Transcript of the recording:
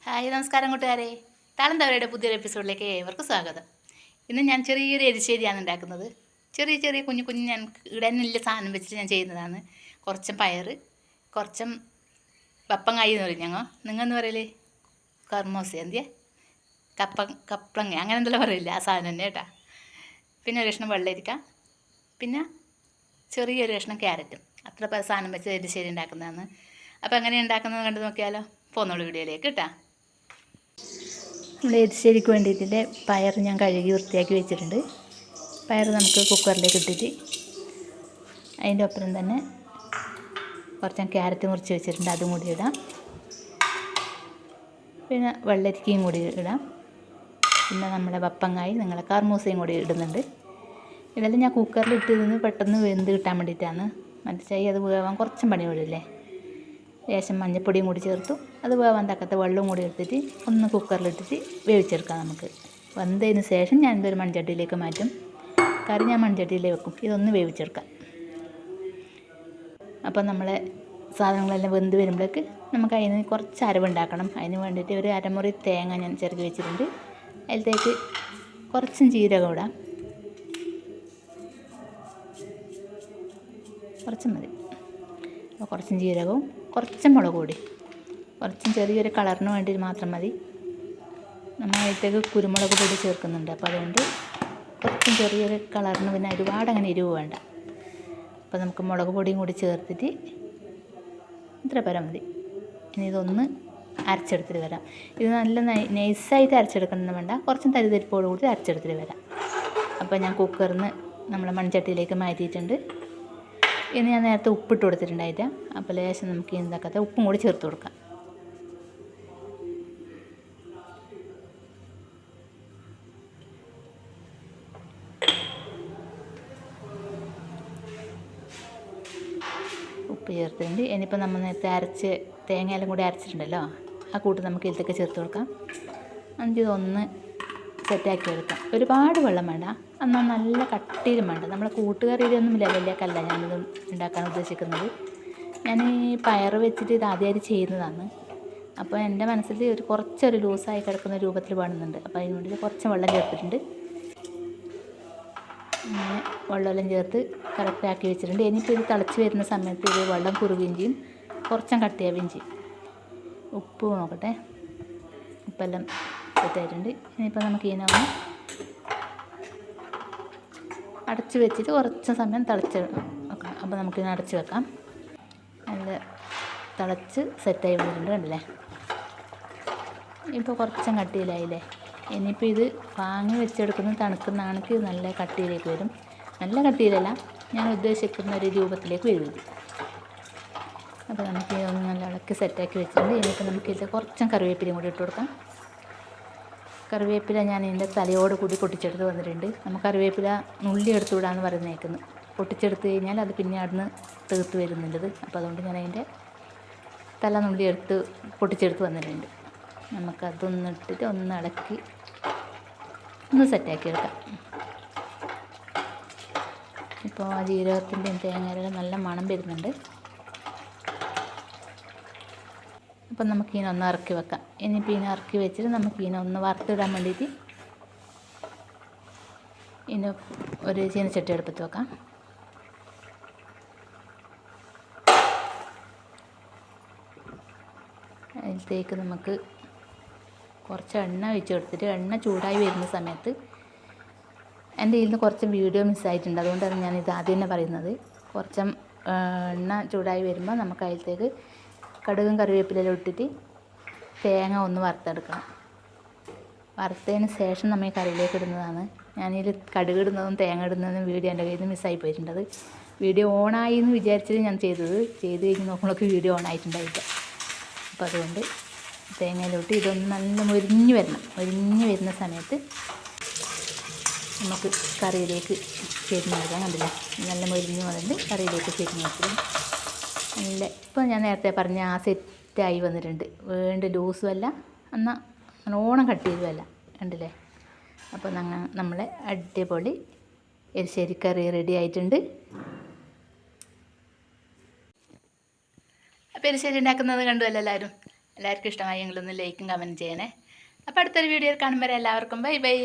Hi നമസ്കാരം കൂട്ടുകാരെ. താളന്തവരയുടെ പുതിയൊരു എപ്പിസോഡിലേക്ക് ഏവർക്കും സ്വാഗതം. ഇന്ന് ഞാൻ ചെറിയൊരു എരിശ്ശേരിയാണ് ഉണ്ടാക്കുന്നത്. ചെറിയ ചെറിയ കുഞ്ഞു കുഞ്ഞു ഞാൻ ഇടനില്ല സാധനം വെച്ചിട്ട് ഞാൻ ചെയ്യുന്നതാണ്. കുറച്ചും പയർ, കുറച്ചും പപ്പങ്ങായി എന്ന് പറയും ഞങ്ങൾ. നിങ്ങളെന്ന് പറയലേ കർമോസ എന്തിയെ കപ്പളങ്ങ അങ്ങനെ എന്തെല്ലാം പറയില്ല, ആ സാധനം തന്നെ കേട്ടാ. പിന്നെ ഒരു കഷ്ണം വെള്ളരിക്ക, പിന്നെ ചെറിയൊരു കഷ്ണം ക്യാരറ്റും. അത്ര സാധനം വെച്ച് എരിശ്ശേരി ഉണ്ടാക്കുന്നതാണ്. അപ്പോൾ എങ്ങനെ ഉണ്ടാക്കുന്നത് കണ്ടു നോക്കിയാലോ. പോന്നോളൂ വീഡിയോയിലേക്ക് കേട്ടാ. നമ്മുടെ എരിശ്ശേരിക്ക് വേണ്ടിയിട്ട് പയർ ഞാൻ കഴുകി വൃത്തിയാക്കി വെച്ചിട്ടുണ്ട്. പയർ നമുക്ക് കുക്കറിലേക്ക് ഇട്ടിട്ട് അതിൻ്റെ ഒപ്പം തന്നെ കുറച്ച് ക്യാരറ്റ് മുറിച്ച് വെച്ചിട്ടുണ്ട്, അതും കൂടി ഇടാം. പിന്നെ വെള്ളരിക്കയും കൂടി ഇടാം. പിന്നെ നമ്മുടെ പപ്പങ്ങായി നിങ്ങളെ കർമൂസയും കൂടി ഇടുന്നുണ്ട്. ഇതെല്ലാം ഞാൻ കുക്കറിൽ ഇട്ടിരുന്ന് പെട്ടെന്ന് വെന്ത് കിട്ടാൻ വേണ്ടിയിട്ടാണ്. മറ്റേ അത് വേവാൻ കുറച്ചും പണി വരില്ലേ. ലേശം മഞ്ഞൾപ്പൊടിയും കൂടി ചേർത്തു. അത് വേവാൻ തക്കത്തെ വെള്ളവും കൂടി എടുത്തിട്ട് ഒന്ന് കുക്കറിലിട്ടിട്ട് വേവിച്ചെടുക്കാം നമുക്ക്. വെന്തതിന് ശേഷം ഞാൻ ഇതൊരു മൺചട്ടിയിലേക്ക് മാറ്റും. കറി ഞാൻ മൺചട്ടിയിലേക്ക് വെക്കും. ഇതൊന്ന് വേവിച്ചെടുക്കാം. അപ്പം നമ്മളെ സാധനങ്ങളെല്ലാം വെന്ത് വരുമ്പോഴേക്ക് നമുക്ക് അതിന് കുറച്ച് അരവുണ്ടാക്കണം. അതിന് വേണ്ടിയിട്ട് ഒരു അരമുറി തേങ്ങ ഞാൻ ചിരകി വെച്ചിട്ടുണ്ട്. അതിലത്തേക്ക് കുറച്ചും ജീരകം ഇടാം. കുറച്ചും മതി. അപ്പോൾ കുറച്ചും ജീരകവും കുറച്ചും മുളക് പൊടി, കുറച്ചും ചെറിയൊരു കളറിന് വേണ്ടി മാത്രം മതി. നമ്മൾ അതിലേക്ക് കുരുമുളക് പൊടി ചേർക്കുന്നുണ്ട്. അപ്പോൾ അതുകൊണ്ട് കുറച്ചും ചെറിയൊരു കളറിന്, പിന്നെ ഒരുപാട് അങ്ങനെ എരിവ് വേണ്ട. അപ്പോൾ നമുക്ക് മുളക് പൊടിയും കൂടി ചേർത്തിട്ട് ഇത്ര പരം മതി. ഇനി ഇതൊന്ന് അരച്ചെടുത്തിട്ട് വരാം. ഇത് നല്ല നൈസായിട്ട് അരച്ചെടുക്കണമെന്ന് വേണ്ട, കുറച്ചും തരിതരിപ്പോട് കൂടി അരച്ചെടുത്തിട്ട് വരാം. അപ്പോൾ ഞാൻ കുക്കറിൽ നിന്ന് നമ്മളെ മൺചട്ടിയിലേക്ക് മാറ്റിയിട്ടുണ്ട്. ഇനി ഞാൻ നേരത്തെ ഉപ്പിട്ട് കൊടുത്തിട്ടുണ്ടായിട്ട്, അപ്പോൾ ലേശം നമുക്ക് ഇതൊക്കെ ഉപ്പും കൂടി ചേർത്ത് കൊടുക്കാം. ഉപ്പ് ചേർത്തിട്ടുണ്ട്. ഇനിയിപ്പോൾ നമ്മൾ നേരത്തെ അരച്ച് തേങ്ങയെല്ലാം കൂടി അരച്ചിട്ടുണ്ടല്ലോ, ആ കൂട്ട് നമുക്ക് ഇതിലേക്ക് ചേർത്ത് കൊടുക്കാം. എന്നിട്ട് ഇതൊന്ന് സെറ്റാക്കി എടുക്കാം. ഒരുപാട് വെള്ളം വേണ്ട, എന്നാൽ നല്ല കട്ടിയിലും വേണ്ട. നമ്മളെ കൂട്ടുകറിയിലൊന്നും ലെവലിലേക്കല്ല ഞാനിത് ഉണ്ടാക്കാൻ ഉദ്ദേശിക്കുന്നത്. ഞാൻ ഈ പയർ വെച്ചിട്ട് ഇത് ആദ്യമായിട്ട് ചെയ്യുന്നതാണ്. അപ്പോൾ എൻ്റെ മനസ്സിൽ കുറച്ചൊരു ലൂസായി കിടക്കുന്ന രൂപത്തിൽ വേണമെന്നുണ്ട്. അപ്പോൾ അതിന് വേണ്ടി കുറച്ച് വെള്ളം ചേർത്തിട്ടുണ്ട്. അങ്ങനെ വെള്ളമെല്ലാം ചേർത്ത് കറക്റ്റാക്കി വെച്ചിട്ടുണ്ട്. ഇനിയിപ്പോൾ ഇത് തിളച്ച് വരുന്ന സമയത്ത് ഇത് വെള്ളം കുറുകുകയും ചെയ്യും, കുറച്ചും കട്ടിയാവുകയും ചെയ്യും. ഉപ്പ് നോക്കട്ടെ, ഉപ്പെല്ലാം സെറ്റായിട്ടുണ്ട്. ഇനിയിപ്പോൾ നമുക്ക് ഇതിനൊന്ന് അടച്ച് വെച്ചിട്ട് കുറച്ച് സമയം തിളച്ച് വെക്കണം. അപ്പോൾ നമുക്കിതിനെ അടച്ച് വെക്കാം. നല്ല തിളച്ച് സെറ്റായി വരുന്നുണ്ട്, കണ്ടില്ലേ. ഇപ്പോൾ കുറച്ചും കട്ടിയിലായില്ലേ. ഇനിയിപ്പോൾ ഇത് വാങ്ങി വെച്ചെടുക്കുന്ന തണുക്കുന്ന ആണെങ്കിൽ നല്ല കട്ടിയിലേക്ക് വരും. നല്ല കട്ടിയിലല്ല, ഞാൻ ഉദ്ദേശിക്കുന്ന ഒരു രൂപത്തിലേക്ക് വരും. അപ്പോൾ നമുക്ക് ഇതൊന്ന് നല്ല ഇളക്കി സെറ്റാക്കി വെച്ചിട്ടുണ്ട്. ഇനിയിപ്പോൾ നമുക്കിത് കുറച്ചും കറിവേപ്പിലയും കൂടി ഇട്ട് കൊടുക്കാം. കറിവേപ്പില ഞാൻ ഇതിൻ്റെ തലയോട് കൂടി പൊട്ടിച്ചെടുത്ത് വന്നിട്ടുണ്ട്. നമുക്ക് കറിവേപ്പില നുള്ളി എടുത്തുവിടാന്ന് പറയുന്നേക്കുന്നു. പൊട്ടിച്ചെടുത്ത് കഴിഞ്ഞാൽ അത് പിന്നെ അവിടുന്ന് തീർത്ത് വരുന്നുള്ളത്. അപ്പോൾ അതുകൊണ്ട് ഞാൻ അതിൻ്റെ തല നുള്ളി പൊട്ടിച്ചെടുത്ത് വന്നിട്ടുണ്ട്. നമുക്കതൊന്ന് ഇട്ടിട്ട് ഒന്ന് ഇളക്കി ഒന്ന് സെറ്റാക്കി എടുക്കാം. ഇപ്പോൾ ആ ജീരകത്തിൻ്റെയും തേങ്ങയുടെ നല്ല മണം വരുന്നുണ്ട്. അപ്പം നമുക്ക് ഇതിനൊന്ന് ഇറക്കി വെക്കാം. ഇനിയിപ്പോൾ ഇതിനെ ഇറക്കി വെച്ചിട്ട് നമുക്ക് ഇതിനെ ഒന്ന് വറുത്തിടാൻ വേണ്ടിയിട്ട് ഇതിന് ഒരു ചീനച്ചട്ടി അടുപ്പത്ത് വെക്കാം. അതിലേക്ക് നമുക്ക് കുറച്ച് എണ്ണ ഒഴിച്ച് കൊടുത്തിട്ട് എണ്ണ ചൂടായി വരുന്ന സമയത്ത്, എൻ്റെ ഇതിൽ നിന്ന് കുറച്ച് വീഡിയോ മിസ്സായിട്ടുണ്ട്, അതുകൊണ്ടാണ് ഞാനിത് ആദ്യം തന്നെ പറയുന്നത്. കുറച്ച് എണ്ണ ചൂടായി വരുമ്പോൾ നമുക്ക് അതിലേക്ക് കടുകും കറിവേപ്പിലെല്ലാം ഇട്ടിട്ട് തേങ്ങ ഒന്ന് വറുത്തെടുക്കണം. വറുത്തതിന് ശേഷം നമ്മൾ ഈ കറിയിലേക്ക് ഇടുന്നതാണ്. ഞാനിതിൽ കടുക് ഇടുന്നതും തേങ്ങ ഇടുന്നതും വീഡിയോ എൻ്റെ കയ്യിൽ നിന്ന് മിസ്സായി പോയിട്ടുണ്ട്. വീഡിയോ ഓണായി എന്ന് വിചാരിച്ചിട്ട് ഞാൻ ചെയ്ത് കഴിഞ്ഞ് നോക്കുമ്പോഴൊക്കെ വീഡിയോ ഓണായിട്ടുണ്ടായില്ല. അപ്പോൾ അതുകൊണ്ട് തേങ്ങയിലോട്ട് ഇതൊന്ന് നല്ല മൊരിഞ്ഞ് വരുന്ന സമയത്ത് നമുക്ക് കറിയിലേക്ക് ചെരിഞ്ഞെടുക്കാൻ. കണ്ടില്ല, നല്ല മൊരിഞ്ഞ് വന്നിട്ട് കറിയിലേക്ക് ചെരിഞ്ഞ് വെച്ചിട്ട് നല്ല, ഇപ്പോൾ ഞാൻ നേരത്തെ പറഞ്ഞ ആ സെറ്റായി വന്നിട്ടുണ്ട്. വേണ്ട ലൂസും അല്ല, എന്നാൽ നല്ലോണം കട്ട് ചെയ്തുമല്ല, കണ്ടില്ലേ. അപ്പോൾ നമ്മളെ അടിപൊളി എരിശ്ശേരി കറി റെഡി ആയിട്ടുണ്ട്. അപ്പോൾ എരിശ്ശേരി ഉണ്ടാക്കുന്നത് കണ്ടുവല്ലോ എല്ലാവരും. എല്ലാവർക്കും ഇഷ്ടമായി എങ്കിലൊന്ന് ലൈക്കും കമൻറ്റ് ചെയ്യണേ. അപ്പോൾ അടുത്തൊരു വീഡിയോയിൽ കാണുമ്പോൾ എല്ലാവർക്കും ബൈ ബൈ.